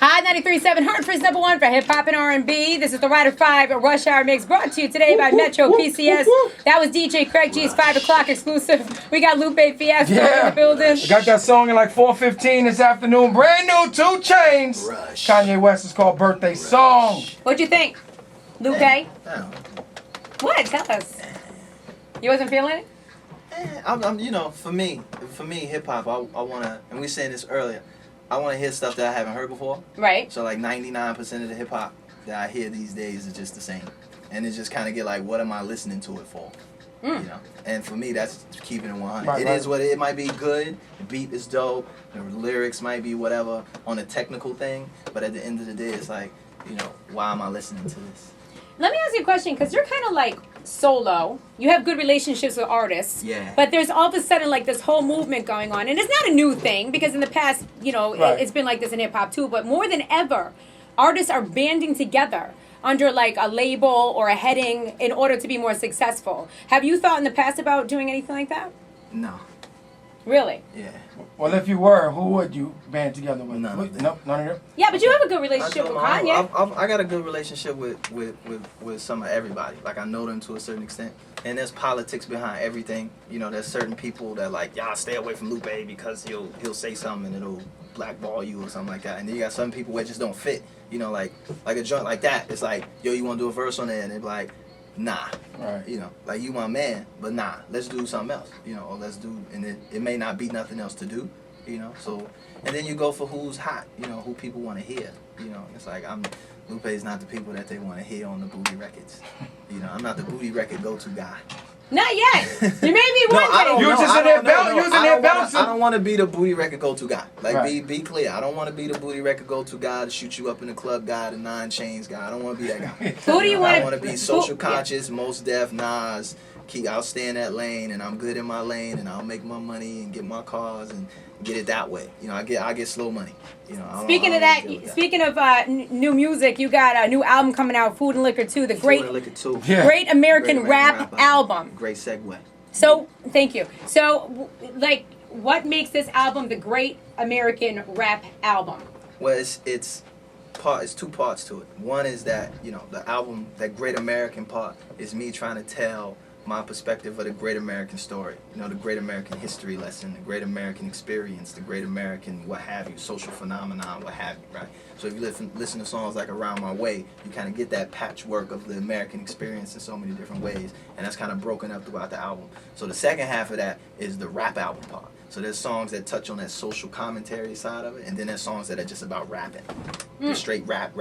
Hi, 93.7 Hartford's number one for hip-hop and R&B. This is the Rider 5 Rush Hour Mix brought to you today by Metro PCS. That was DJ Craig G's 5 o'clock exclusive. We got Lupe Fiasco in the building. We got that song at like 4:15 this afternoon. Brand new, 2 Chainz. Rush. Kanye West is called Birthday Song. What'd you think, Lupe? What? Tell us. You wasn't feeling it? For me, hip hop. I wanna, and we were saying this earlier. I wanna hear stuff that I haven't heard before. Right. So like 99% of the hip hop that I hear these days is just the same, and it just kind of get like, what am I listening to it for? You know. And for me, that's keeping it 100. Right, It right. is what it might be good. The beat is dope. The lyrics might be whatever on a technical thing, but at the end of the day, it's like, why am I listening to this? Let me ask you a question, because you're kind of like solo. You have good relationships with artists. Yeah. But there's all of a sudden like this whole movement going on. And it's not a new thing, because in the past, Right. it's been like this in hip-hop too. But more than ever, artists are banding together under like a label or a heading in order to be more successful. Have you thought in the past about doing anything like that? No. Really? Yeah. Well, if you were, who would you band together with? None of them. Nope, none of them. Yeah, but you have a good relationship with Kanye. I got a good relationship with some of everybody. Like, I know them to a certain extent. And there's politics behind everything. There's certain people that like, y'all stay away from Lupe because he'll say something and it'll blackball you or something like that. And then you got some people where it just don't fit. Like a joint like that. It's like, yo, you want to do a verse on there? And they're like, nah. Right. Like, you my man, but nah, let's do something else. Or let's do, and it may not be nothing else to do. So, and then you go for who's hot, who people want to hear, it's like, Lupe's not the people that they want to hear on the booty records, I'm not the booty record go-to guy. Not yet. You made me wonder. You was just in there bouncing. I don't want to be the booty record go-to guy. Like, Right. be clear, I don't want to be the booty record go-to guy, to shoot you up in the club guy, the 9 Chainz guy. I don't want to be that guy. Who do you want I want to be social conscious, most def, Nas. I'll stay in that lane, and I'm good in my lane, and I'll make my money and get my cars and get it that way. I get slow money. Speaking of new music, you got a new album coming out, Food and Liquor 2, the Food and Liquor 2. Yeah. Great American Rap album. Great segue. So, thank you. So, like, what makes this album the Great American Rap album? Well, it's 2 parts to it. One is that, the album, that Great American part, is me trying to tell my perspective of the Great American story. The Great American history lesson, the Great American experience, the Great American what have you, social phenomenon, what have you, right? So if you listen to songs like Around My Way, you kind of get that patchwork of the American experience in so many different ways, and that's kind of broken up throughout the album. So the second half of that is the rap album part. So there's songs that touch on that social commentary side of it, and then there's songs that are just about rapping. Just straight rap,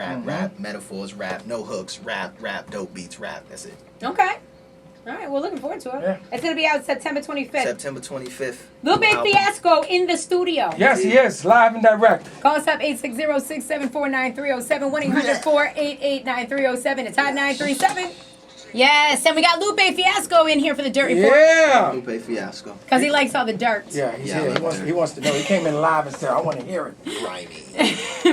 metaphors, rap, no hooks, rap, dope beats, rap, that's it. Okay. All right, we're looking forward to it. Yeah. It's going to be out September 25th. September 25th. Lupe Fiasco in the studio. Yes, he is, live and direct. Call us up 860-674-9307, 1-800-488-9307. It's Hot 937. Yes, and we got Lupe Fiasco in here for the Dirt Report. Yeah. Lupe Fiasco. Because he likes all the dirt. Yeah, he's Yeah, here. He wants to know. He came in live and said, I want to hear it. Grimy.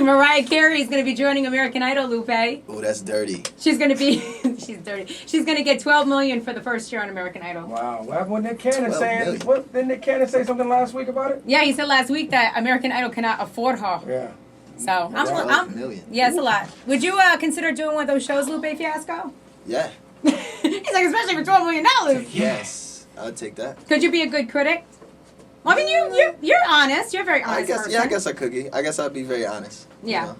Mariah Carey is going to be joining American Idol, Lupe. Oh, that's dirty. She's going to be, she's dirty. She's going to get $12 million for the first year on American Idol. Wow. What happened with Nick Cannon 12 saying? million. What, didn't Nick Cannon say something last week about it? Yeah, he said last week that American Idol cannot afford her. Yeah. So, 12 million. yeah, it's a lot. Would you consider doing one of those shows, Lupe Fiasco? Yeah. He's like, especially for $12 million. Yes. I'll take that. Could you be a good critic? Well, I mean, you're honest. You're a very honest person. I guess I could be. I guess I'd be very honest. Yeah.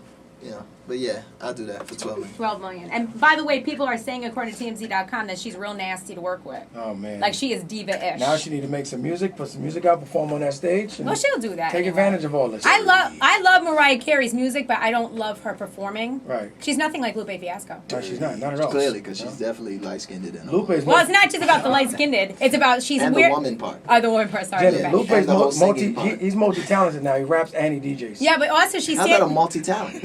But yeah, I'll do that for 12 million. 12 million. And by the way, people are saying, according to TMZ.com, that she's real nasty to work with. Oh, man. Like, she is diva-ish. Now she need to make some music, put some music out, perform on that stage. And Well, she'll do that. take anyway. advantage of all this. I love Mariah Carey's music, but I don't love her performing. Right. She's nothing like Lupe Fiasco. No, she's not at all. Clearly, because she's definitely light-skinned and Lupe is Well, it's not just about the light-skinned. It's about she's and weird. the woman part. Oh, the woman part. Sorry. Jenny, Lupe. Lupe's And the whole singing part. he's multi-talented now. He raps and he DJs. Yeah, but also she How's that a stands, multi-talent?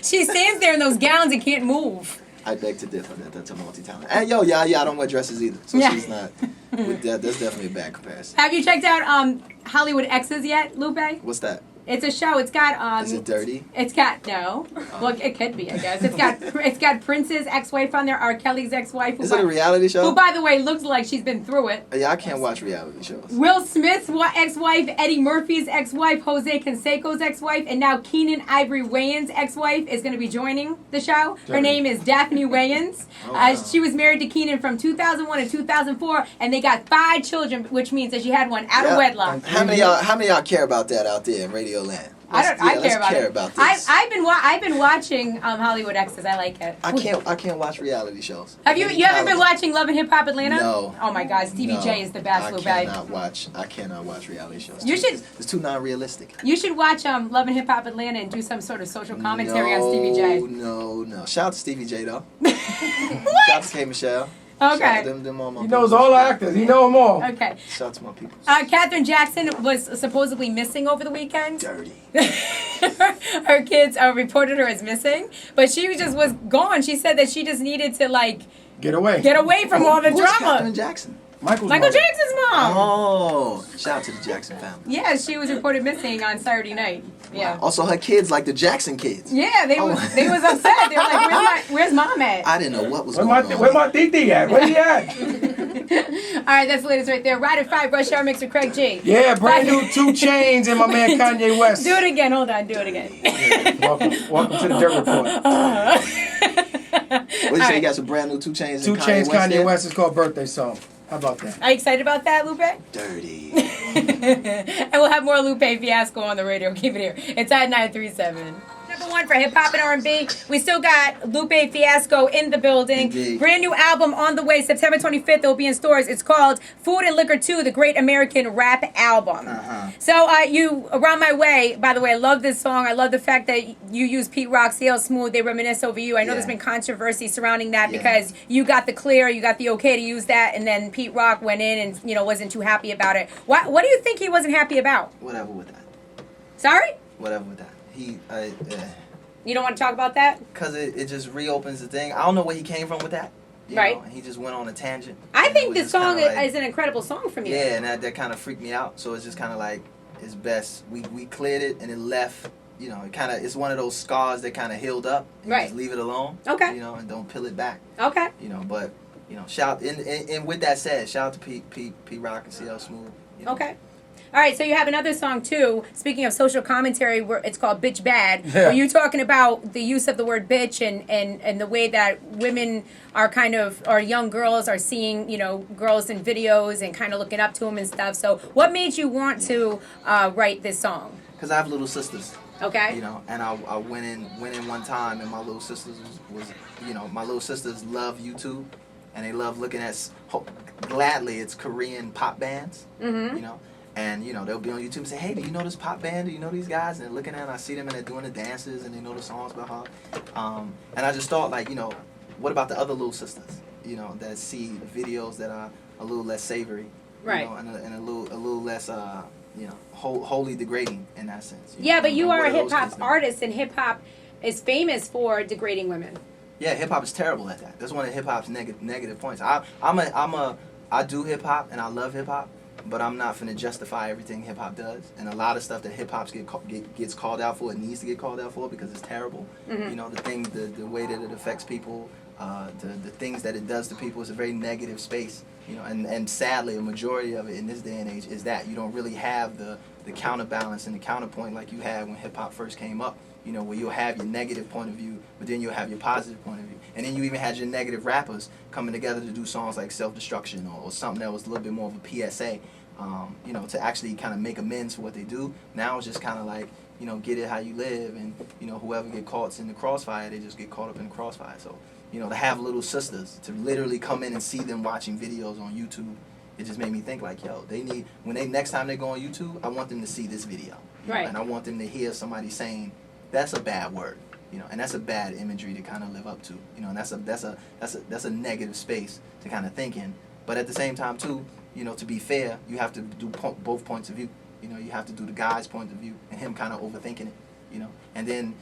she stands there in those gowns and can't move. I beg to differ that that's a multi-talent. And yo, yeah, I don't wear dresses either. So Yeah. she's not. That's definitely a bad comparison. Have you checked out Hollywood X's yet, Lupe? What's that? It's a show. It's got Is it dirty? It's got no. Well, it could be, I guess. It's got Prince's ex-wife on there, R. Kelly's ex-wife. Is it a reality show? Who, by the way, looks like she's been through it. Yeah, I can't watch reality shows. Will Smith's ex-wife, Eddie Murphy's ex-wife, Jose Canseco's ex-wife, and now Keenan Ivory Wayans' ex-wife is going to be joining the show. Her name is Daphne Wayans. She was married to Keenan from 2001 to 2004, and they got 5 children, which means that she had one out of wedlock. How many of y'all care about that out there in Radio Land? I care about this. I've been watching Hollywood Exes. I like it. I can't watch reality shows. Have you haven't been watching Love and Hip Hop Atlanta? No. Oh my God, Stevie J is the best. I cannot watch reality shows. It's too non-realistic. You should watch Love and Hip Hop Atlanta and do some sort of social commentary on Stevie J. No. Shout out to Stevie J though. What? Shout out to K Michelle. Okay. He knows all the actors. He knows them all. Okay. Shout out to my people. Katherine Jackson was supposedly missing over the weekend. Dirty. Her kids reported her as missing, but she just was gone. She said that she just needed to get away from all the Who's drama. Katherine Jackson? Michael Jackson's mom. Oh, shout out to the Jackson family. Yeah, she was reported missing on Saturday night. Yeah. Also, her kids like the Jackson kids. Yeah, they was upset. They were like, "Where's mom at?" I didn't know what was going on. Where my Didi at? Where he at? All right, that's the latest right there. Ride at 5, Rush Hour Mix with Craig G. Yeah, brand new 2 Chainz and my man Kanye West. Do it again. Hold on. Do it again. Yeah, welcome to the Dirt Report. What you say? You got some brand new 2 Chainz. 2 Chainz Kanye West is called Birthday Song. How about that? Are you excited about that, Lupe? Dirty. And we'll have more Lupe Fiasco on the radio. Keep it here. It's at 937. Number 1 for hip hop and R&B. We still got Lupe Fiasco in the building. Indeed. Brand new album on the way, September 25th. It will be in stores. It's called Food and Liquor 2, the Great American Rap Album. So you Around My Way. By the way, I love this song. I love the fact that you use Pete Rock, CL Smooth. They reminisce over you. I know there's been controversy surrounding that because you got the clear, you got the okay to use that, and then Pete Rock went in and wasn't too happy about it. What do you think he wasn't happy about? Whatever with that. Sorry? Whatever with that. You don't want to talk about that? Because it just reopens the thing. I don't know where he came from with that. You know, and he just went on a tangent. I think this song is an incredible song from you. Yeah, and that kind of freaked me out. So it's just kind of like, it's best. We cleared it and it left, it's one of those scars that kind of healed up. And just leave it alone. Okay. And don't peel it back. Okay. But, shout, and with that said, shout out to Pete Rock and CL Smooth. Okay. All right, so you have another song, too, speaking of social commentary, where it's called Bitch Bad. Yeah. Were you talking about the use of the word bitch and the way that women are or young girls are seeing, girls in videos and kind of looking up to them and stuff. So what made you want to write this song? Because I have little sisters. Okay. And I went in one time, and my little sisters my little sisters love YouTube, and they love looking at, gladly, it's Korean pop bands, And, they'll be on YouTube and say, hey, do you know this pop band? Do you know these guys? And they're looking at it, and I see them, and they're doing the dances, and they know the songs by heart. And I just thought, what about the other little sisters, that see videos that are a little less savory, right? And a little less, wholly degrading in that sense. Yeah, but you are a hip-hop artist, and hip-hop is famous for degrading women. Yeah, hip-hop is terrible at that. That's one of hip-hop's negative points. I do hip-hop, and I love hip-hop. But I'm not finna justify everything hip hop does, and a lot of stuff that hip hop gets called out for, it needs to get called out for because it's terrible. The way that it affects people, the things that it does to people is a very negative space. And sadly, a majority of it in this day and age is that you don't really have the counterbalance and the counterpoint like you had when hip hop first came up. Where you'll have your negative point of view, but then you'll have your positive point of view. And then you even had your negative rappers coming together to do songs like Self-Destruction or something that was a little bit more of a PSA, to actually kind of make amends for what they do. Now it's just kind of like, get it how you live, and, whoever get caught in the crossfire, they just get caught up in the crossfire. So, to have little sisters, to literally come in and see them watching videos on YouTube, it just made me think like, next time they go on YouTube, I want them to see this video. Right. And I want them to hear somebody saying, that's a bad word, and that's a bad imagery to kind of live up to, and that's a negative space to kind of think in. But at the same time too, to be fair, you have to do both points of view. You have to do the guy's point of view and him kind of overthinking it, and then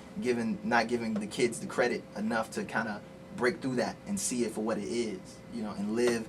not giving the kids the credit enough to kind of break through that and see it for what it is, and live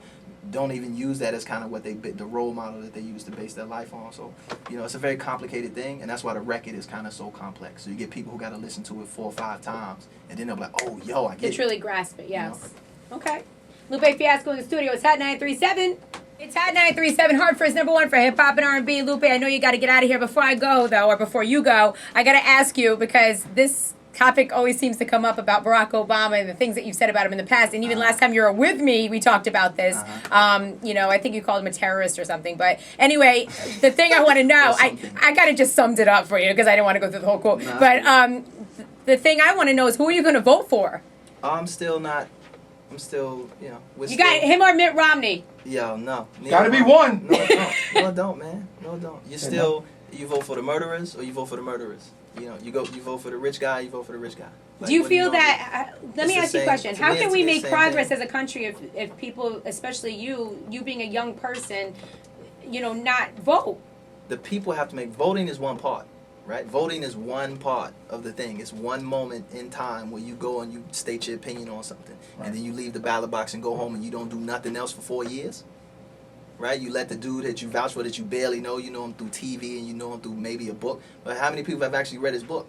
don't even use that as kind of what the role model that they use to base their life on. So, it's a very complicated thing, and that's why the record is kind of so complex. So you get people who got to listen to it 4 or 5 times, and then they'll be like, oh, yo, I get it. To truly grasp it, yes. Okay. Lupe Fiasco in the studio. It's Hot 937. It's Hot 937, Hartford's #1 for hip-hop and R&B. Lupe, I know you got to get out of here. Before I go, though, or before you go, I got to ask you, because this topic always seems to come up about Barack Obama and the things that you've said about him in the past. And even last time you were with me, we talked about this. I think you called him a terrorist or something. But anyway, the thing I want to know, I kind of just summed it up for you because I didn't want to go through the whole quote. But the thing I want to know is, who are you going to vote for? I'm still, you got him or Mitt Romney? Yo, no. Gotta be one. No, it don't, man. No, it don't. You vote for the murderers or you vote for the murderers. You vote for the rich guy, you vote for the rich guy. Like, do you feel that, let me ask you a question. How can we make progress thing. as a country if people, especially you being a young person, not vote? The people have to voting is one part, right? Voting is one part of the thing. It's one moment in time where you go and you state your opinion on something. Right. And then you leave the ballot box and go home and you don't do nothing else for 4 years. Right? You let the dude that you vouch for that you barely know, you know him through TV and you know him through maybe a book. But how many people have actually read his book?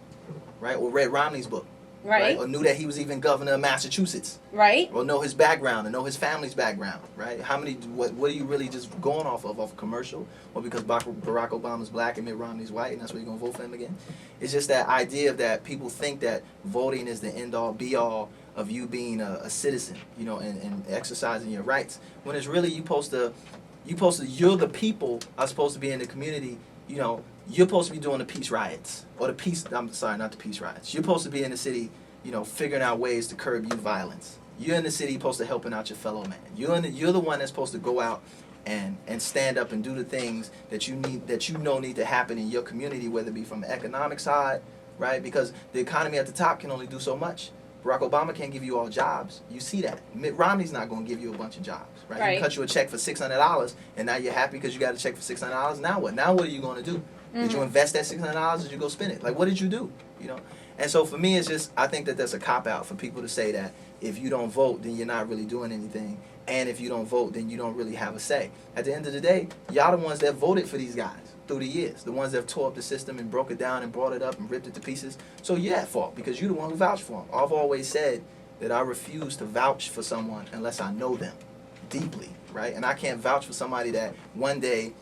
Right? Or read Romney's book? Right. Or knew that he was even governor of Massachusetts? Right. Or know his background and know his family's background? Right? What are you really just going off of a commercial? Or because Barack Obama's black and Mitt Romney's white and that's why you're going to vote for him again? It's just that idea of that people think that voting is the end-all, be-all of you being a citizen, and exercising your rights. When it's really you're the people are supposed to be in the community, you're supposed to be doing the peace riots. I'm sorry, not the peace riots. You're supposed to be in the city, figuring out ways to curb youth violence. You're in the city supposed to helping out your fellow man. You're the one that's supposed to go out and stand up and do the things that you need to happen in your community, whether it be from the economic side, right? Because the economy at the top can only do so much. Barack Obama can't give you all jobs. You see that. Mitt Romney's not going to give you a bunch of jobs, right? He cut you a check for $600, and now you're happy because you got a check for $600. Now what? Now what are you going to do? Mm-hmm. Did you invest that $600? Or did you go spend it? Like, what did you do? And so for me, it's just, I think that that's a cop-out for people to say that if you don't vote, then you're not really doing anything. And if you don't vote, then you don't really have a say. At the end of the day, y'all the ones that voted for these guys through the years. The ones that have tore up the system and broke it down and brought it up and ripped it to pieces. So you're at fault because you're the one who vouched for them. I've always said that I refuse to vouch for someone unless I know them deeply, right? And I can't vouch for somebody that one day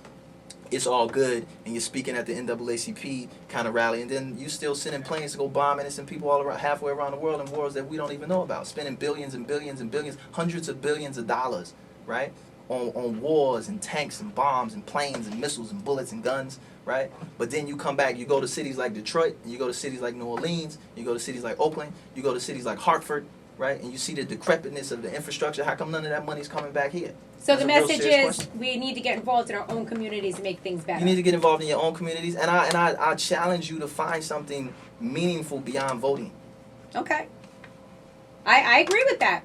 it's all good and you're speaking at the NAACP kind of rally and then you still sending planes to go bomb innocent people all around, halfway around the world in wars that we don't even know about, spending billions and billions and billions, hundreds of billions of dollars, right? On wars and tanks and bombs and planes and missiles and bullets and guns, right? But then you come back, you go to cities like Detroit, and you go to cities like New Orleans, you go to cities like Oakland, you go to cities like Hartford, right? And you see the decrepitness of the infrastructure. How come none of that money's coming back here? So the message is we need to get involved in our own communities and make things better. You need to get involved in your own communities, and I challenge you to find something meaningful beyond voting. Okay. I agree with that.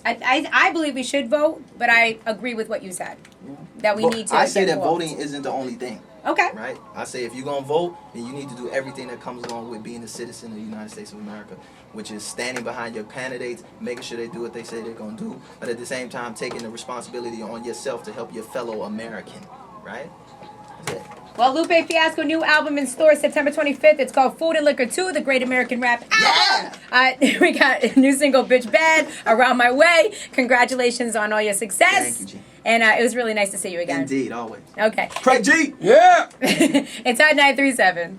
I believe we should vote, but I agree with what you said. That we need to. I say that voting isn't the only thing. Okay. Right? I say if you're going to vote, then you need to do everything that comes along with being a citizen of the United States of America, which is standing behind your candidates, making sure they do what they say they're going to do, but at the same time taking the responsibility on yourself to help your fellow American. Right? That's it. Well, Lupe Fiasco, new album in stores September 25th. It's called Food and Liquor 2, the Great American Rap Album. Yeah! We got a new single, Bitch Bad, Around My Way. Congratulations on all your success. Thank you, G. And it was really nice to see you again. Indeed, always. Okay. Craig G! Yeah! It's Hot 937.